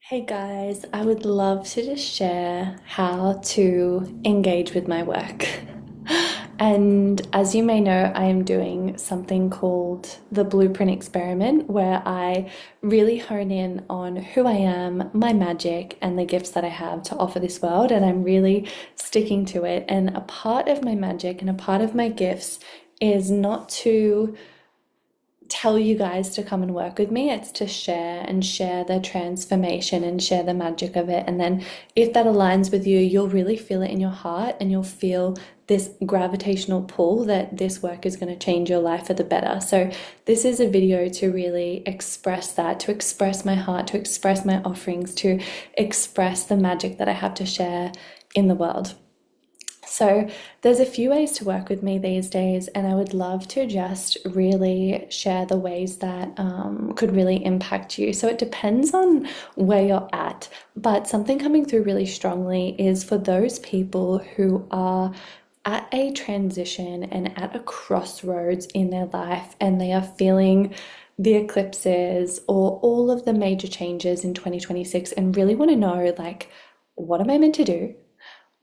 Hey guys, I would love to just share how to engage with my work. And as you may know, I am doing something called the Blueprint Experiment, where I really hone in on who I am, my magic, and the gifts that I have to offer this world. And I'm really sticking to it. And a part of my magic and a part of my gifts is not to tell you guys to come and work with me. It's to share and share the transformation and share the magic of it. And then if that aligns with you, you'll really feel it in your heart and you'll feel this gravitational pull that this work is going to change your life for the better. So this is a video to really express that, to express my heart, to express my offerings, to express the magic that I have to share in the world. So there's a few ways to work with me these days, and I would love to just really share the ways that could really impact you. So it depends on where you're at, but something coming through really strongly is for those people who are at a transition and at a crossroads in their life, and they are feeling the eclipses or all of the major changes in 2026 and really want to know, like, what am I meant to do?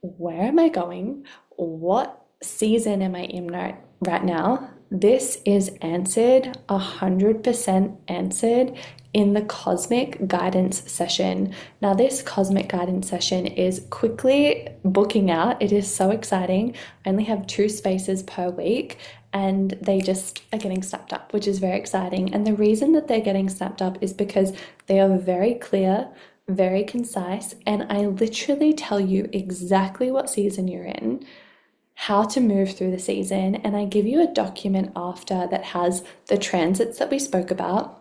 Where am I going? What season am I in right now? This is answered, 100% answered in the cosmic guidance session. Now, this cosmic guidance session is quickly booking out. It is so exciting. I only have 2 spaces per week and they just are getting snapped up, which is very exciting. And the reason that they're getting snapped up is because they are very clear, very concise, and I literally tell you exactly what season you're in, how to move through the season, and I give you a document after that has the transits that we spoke about,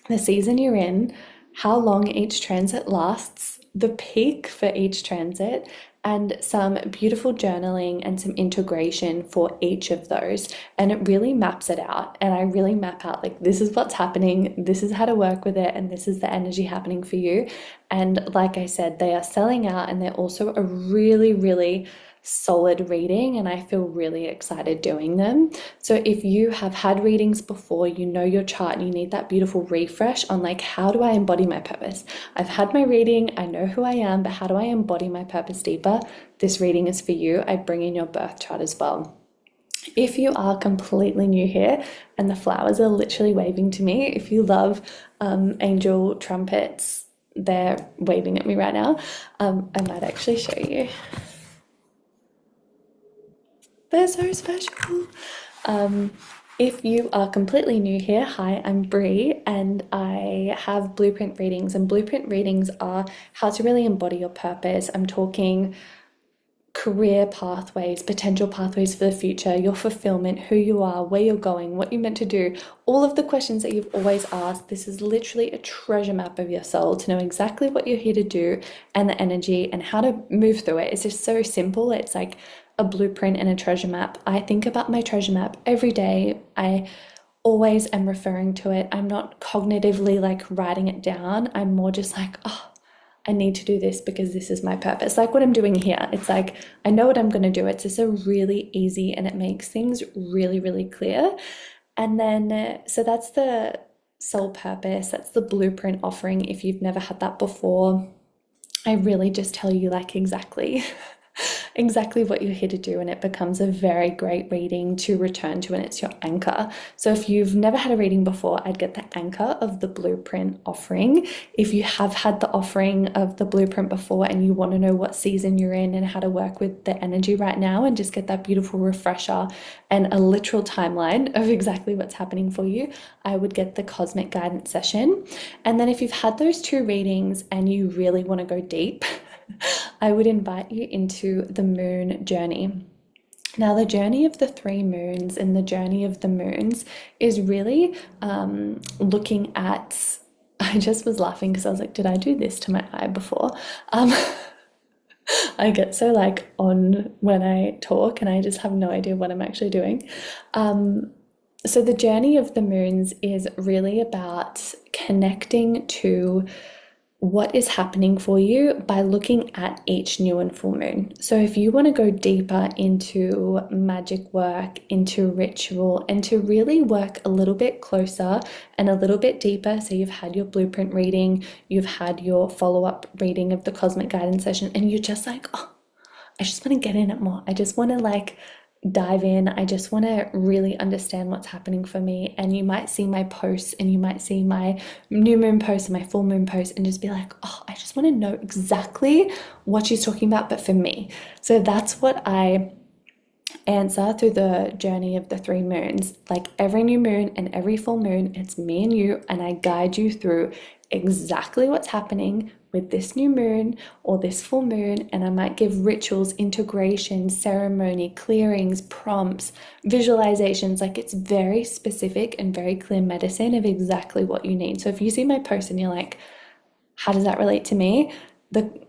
the season you're in, how long each transit lasts, the peak for each transit, and some beautiful journaling and some integration for each of those. And it really maps it out. And I really map out, like, this is what's happening, this is how to work with it, and this is the energy happening for you. And like I said, they are selling out and they're also a really, really solid reading, and I feel really excited doing them. So if you have had readings before, you know your chart and you need that beautiful refresh on, like, how do I embody my purpose? I've had my reading, I know who I am, but how do I embody my purpose deeper? This reading is for you. I bring in your birth chart as well. If you are completely new here, and the flowers are literally waving to me, if you love angel trumpets, they're waving at me right now. I might actually show you. They're so special. If you are completely new here, hi, I'm Bree, and I have blueprint readings, and blueprint readings are how to really embody your purpose. I'm talking career pathways, potential pathways for the future, your fulfillment, who you are, where you're going, what you're meant to do, all of the questions that you've always asked. This is literally a treasure map of your soul to know exactly what you're here to do and the energy and how to move through it. It's just so simple. It's like a blueprint and a treasure map. I think about my treasure map every day. I always am referring to it. I'm not cognitively like writing it down. I'm more just like, oh, I need to do this because this is my purpose. Like what I'm doing here. It's like, I know what I'm going to do. It's just a really easy, and it makes things really, really clear. And then, so that's the soul purpose. That's the blueprint offering. If you've never had that before, I really just tell you like exactly exactly what you're here to do, and it becomes a very great reading to return to, and it's your anchor. So if you've never had a reading before, I'd get the anchor of the blueprint offering. If you have had the offering of the blueprint before and you want to know what season you're in and how to work with the energy right now and just get that beautiful refresher and a literal timeline of exactly what's happening for you, I would get the cosmic guidance session. And then if you've had those 2 readings and you really want to go deep, I would invite you into the moon journey. Now, the journey of the 3 moons and the journey of the moons is really looking at, I just was laughing because I was like, did I do this to my eye before? I get so like on when I talk and I just have no idea what I'm actually doing. So the journey of the moons is really about connecting to what is happening for you by looking at each new and full moon. So, if you want to go deeper into magic work, into ritual, and to really work a little bit closer and a little bit deeper, so you've had your blueprint reading, you've had your follow up reading of the cosmic guidance session, and you're just like, oh, I just want to get in it more. I just want to like dive in. I just want to really understand what's happening for me. And you might see my posts and you might see my new moon post and my full moon post and just be like, oh, I just want to know exactly what she's talking about, but for me. So that's what I answer through the journey of the 3 moons. Like every new moon and every full moon, it's me and you, and I guide you through exactly what's happening with this new moon or this full moon. And I might give rituals, integration, ceremony, clearings, prompts, visualizations. Like it's very specific and very clear medicine of exactly what you need. So if you see my post and you're like, how does that relate to me? The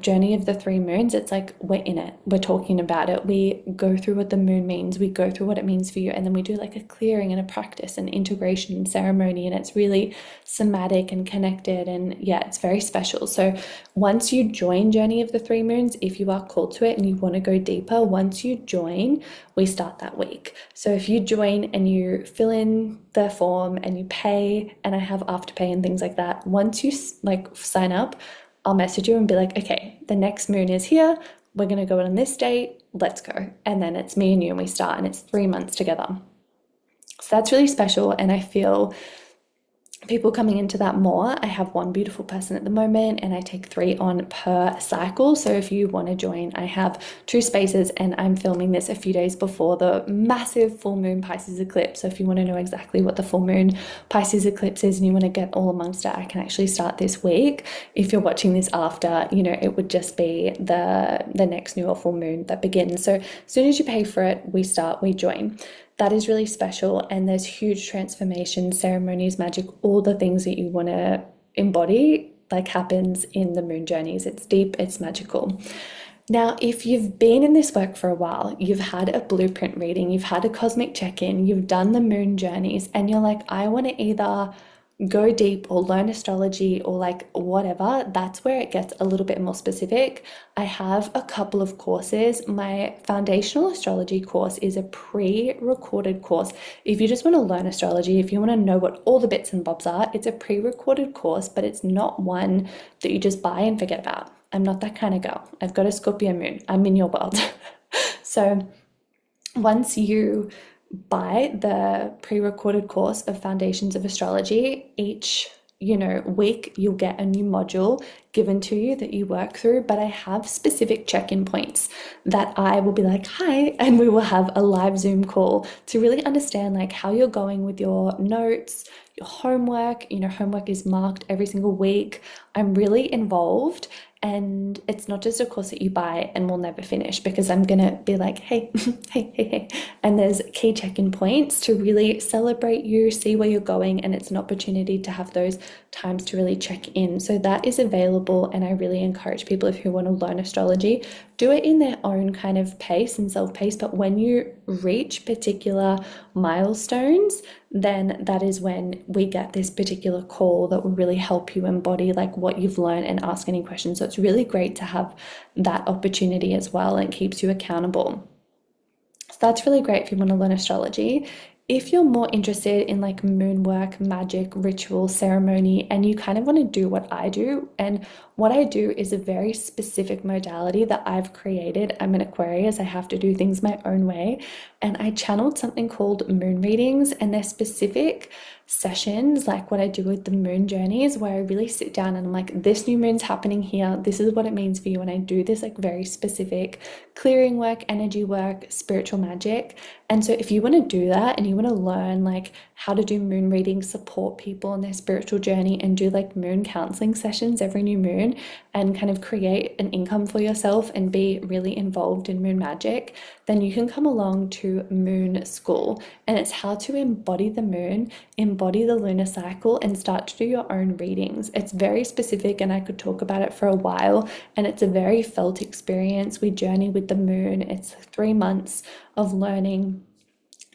journey of the 3 moons, it's like we're in it, we're talking about it, we go through what the moon means, we go through what it means for you, and then we do like a clearing and a practice and integration and ceremony, and it's really somatic and connected, and yeah, it's very special. So once you join journey of the 3 moons, if you are called to it and you want to go deeper, once you join, we start that week. So if you join and you fill in the form and you pay, and I have afterpay and things like that, once you like sign up, I'll message you and be like, okay, the next moon is here. We're going to go on this date. Let's go. And then it's me and you and we start, and it's 3 months together. So that's really special. And I feel people coming into that more. I have one beautiful person at the moment and I take 3 on per cycle. So if you want to join, I have 2 spaces and I'm filming this a few days before the massive full moon Pisces eclipse. So if you want to know exactly what the full moon Pisces eclipse is and you want to get all amongst it, I can actually start this week. If you're watching this after, it would just be the next new or full moon that begins. So as soon as you pay for it, we join. That is really special, and there's huge transformation, ceremonies, magic, all the things that you want to embody like happens in the moon journeys. It's deep, it's magical. Now, if you've been in this work for a while, you've had a blueprint reading, you've had a cosmic check-in, you've done the moon journeys, and you're like, I want to either go deep or learn astrology or like whatever, that's where it gets a little bit more specific. I have a couple of courses. My foundational astrology course is a pre-recorded course. If you just want to learn astrology, if you want to know what all the bits and bobs are, it's a pre-recorded course, but it's not one that you just buy and forget about. I'm not that kind of girl. I've got a Scorpio moon. I'm in your world. So once you buy the pre-recorded course of Foundations of Astrology, each week you'll get a new module given to you that you work through, but I have specific check-in points that I will be like, hi, and we will have a live Zoom call to really understand like how you're going with your notes, your homework. Homework is marked every single week. I'm really involved. And it's not just a course that you buy and will never finish, because I'm gonna be like, hey, hey. And there's key check-in points to really celebrate you, see where you're going, and it's an opportunity to have those times to really check in. So that is available, and I really encourage people who want to learn astrology, do it in their own kind of pace and self-pace. But when you reach particular milestones, then that is when we get this particular call that will really help you embody like what you've learned and ask any questions. So it's really great to have that opportunity as well, and keeps you accountable. So that's really great if you want to learn astrology. If you're more interested in like moon work, magic, ritual, ceremony, and you kind of want to do what I do, and what I do is a very specific modality that I've created. I'm an Aquarius, I have to do things my own way, and I channeled something called moon readings, and they're specific sessions like what I do with the moon journeys, where I really sit down and I'm like, this new moon's happening here, this is what it means for you, and I do this like very specific clearing work, energy work, spiritual magic. And so if you want to do that and you want to learn like how to do moon readings, support people on their spiritual journey, and do like moon counseling sessions every new moon, and kind of create an income for yourself and be really involved in moon magic, then you can come along to Moon School. And it's how to embody the moon, embody the lunar cycle, and start to do your own readings. It's very specific, and I could talk about it for a while, and it's a very felt experience. We journey with the moon. It's 3 months of learning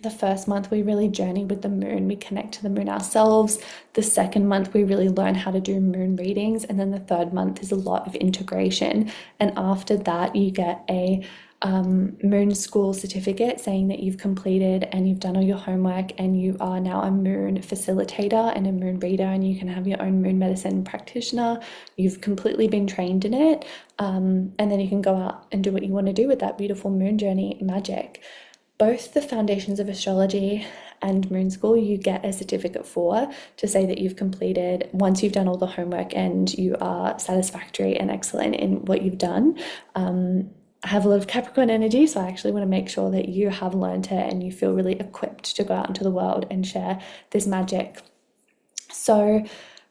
The first month, we really journey with the moon. We connect to the moon ourselves. The second month, we really learn how to do moon readings. And then the third month is a lot of integration. And after that, you get a moon school certificate saying that you've completed and you've done all your homework and you are now a moon facilitator and a moon reader, and you can have your own moon medicine practitioner. You've completely been trained in it. And then you can go out and do what you want to do with that beautiful moon journey magic. Both the foundations of astrology and moon school you get a certificate for, to say that you've completed once you've done all the homework and you are satisfactory and excellent in what you've done. I have a lot of Capricorn energy, so I actually want to make sure that you have learned it and you feel really equipped to go out into the world and share this magic. So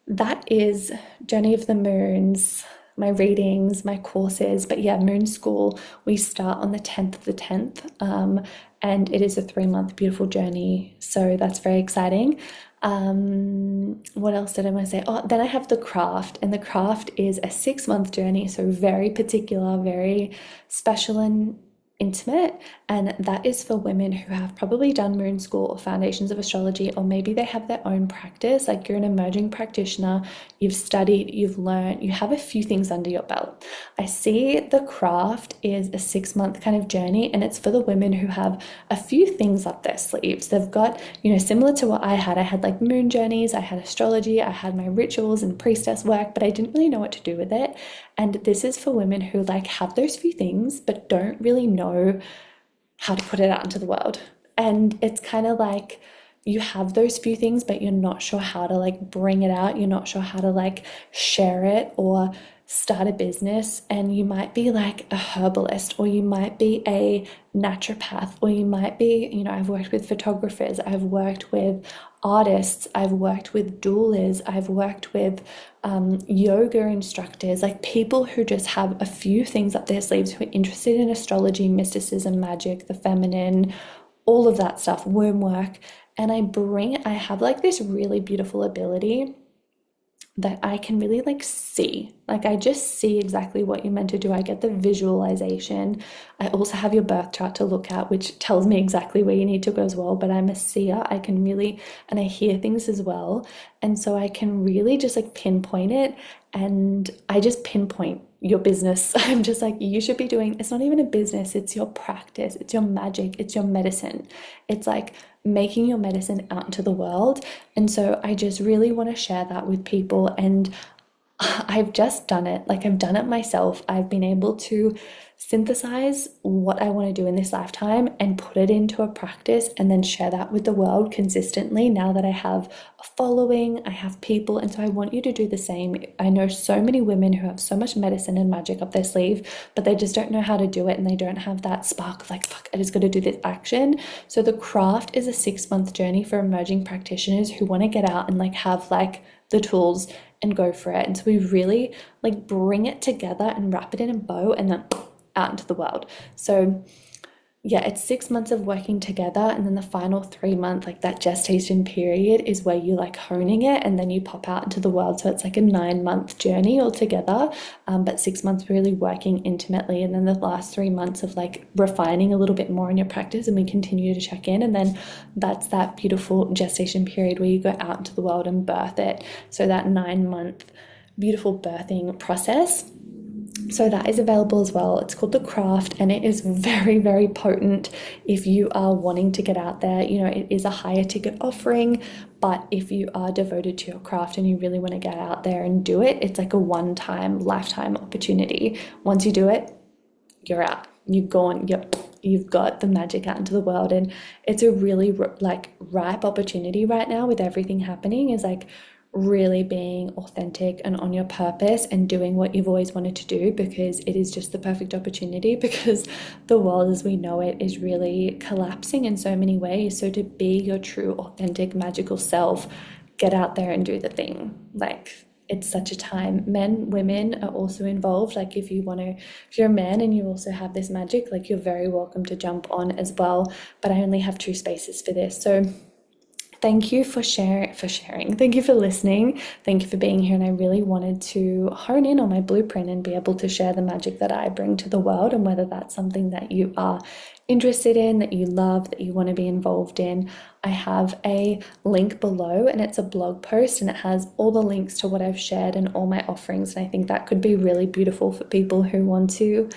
that is Journey of the Moons, my readings, my courses. But yeah, moon school, we start on the 10th of the 10th, and it is a 3-month beautiful journey. So that's very exciting. What else did I want to say? Oh, then I have the craft, and the craft is a 6-month journey. So very particular, very special and intimate, and that is for women who have probably done moon school or foundations of astrology, or maybe they have their own practice, like you're an emerging practitioner, you've studied, you've learned, you have a few things under your belt. I see the craft is a 6-month kind of journey, and it's for the women who have a few things up their sleeves. They've got, similar to what I had like moon journeys, I had astrology, I had my rituals and priestess work, but I didn't really know what to do with it. And this is for women who like have those few things but don't really know how to put it out into the world. And it's kind of like you have those few things but you're not sure how to like bring it out, you're not sure how to like share it or start a business. And you might be like a herbalist, or you might be a naturopath, or you might be, I've worked with photographers, I've worked with artists, I've worked with doulas, I've worked with yoga instructors, like people who just have a few things up their sleeves, who are interested in astrology, mysticism, magic, the feminine, all of that stuff, womb work. And I have like this really beautiful ability that I can really like see. Like I just see exactly what you're meant to do. I get the visualization. I also have your birth chart to look at, which tells me exactly where you need to go as well. But I'm a seer. I can really, and I hear things as well. And so I can really just like pinpoint it. And I just pinpoint your business. I'm just like, you should be doing, it's not even a business, it's your practice, it's your magic, it's your medicine. It's like making your medicine out into the world. And so I just really want to share that with people. And I've just done it. Like I've done it myself. I've been able to synthesize what I want to do in this lifetime and put it into a practice and then share that with the world consistently now that I have a following, I have people. And so I want you to do the same. I know so many women who have so much medicine and magic up their sleeve, but they just don't know how to do it, and they don't have that spark of like, fuck, I just got to do this action. So the craft is a 6-month journey for emerging practitioners who want to get out and like have like the tools and go for it. And so we really like bring it together and wrap it in a bow and then out into the world. So yeah, it's 6 months of working together, and then the final 3-month, like that gestation period, is where you like honing it and then you pop out into the world. So it's like a 9-month journey altogether, but 6 months really working intimately, and then the last 3 months of like refining a little bit more in your practice, and we continue to check in. And then that's that beautiful gestation period where you go out into the world and birth it. So that 9-month beautiful birthing process. So that is available as well. It's called The Craft, and it is very, very potent if you are wanting to get out there. It is a higher ticket offering, but if you are devoted to your craft and you really want to get out there and do it, it's like a one-time, lifetime opportunity. Once you do it, you're out. You've gone, you've got the magic out into the world. And it's a really like ripe opportunity right now with everything happening, is like really being authentic and on your purpose and doing what you've always wanted to do, because it is just the perfect opportunity, because the world as we know it is really collapsing in so many ways. So to be your true, authentic, magical self, get out there and do the thing. Like it's such a time. Men, women are also involved. Like if you're a man and you also have this magic, like you're very welcome to jump on as well. But I only have 2 spaces for this. So thank you for sharing. Thank you for listening. Thank you for being here. And I really wanted to hone in on my blueprint and be able to share the magic that I bring to the world, and whether that's something that you are interested in, that you love, that you want to be involved in. I have a link below, and it's a blog post, and it has all the links to what I've shared and all my offerings. And I think that could be really beautiful for people who want to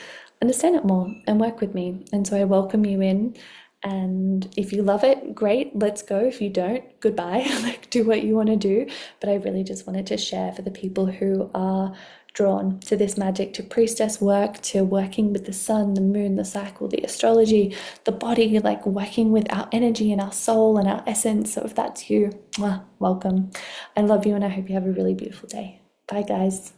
understand it more and work with me. And so I welcome you in. And if you love it, great, let's go. If you don't, goodbye. Like, do what you want to do. But I really just wanted to share for the people who are drawn to this magic, to priestess work, to working with the sun, the moon, the cycle, the astrology, the body, like working with our energy and our soul and our essence. So if that's you, welcome. I love you, and I hope you have a really beautiful day. Bye, guys.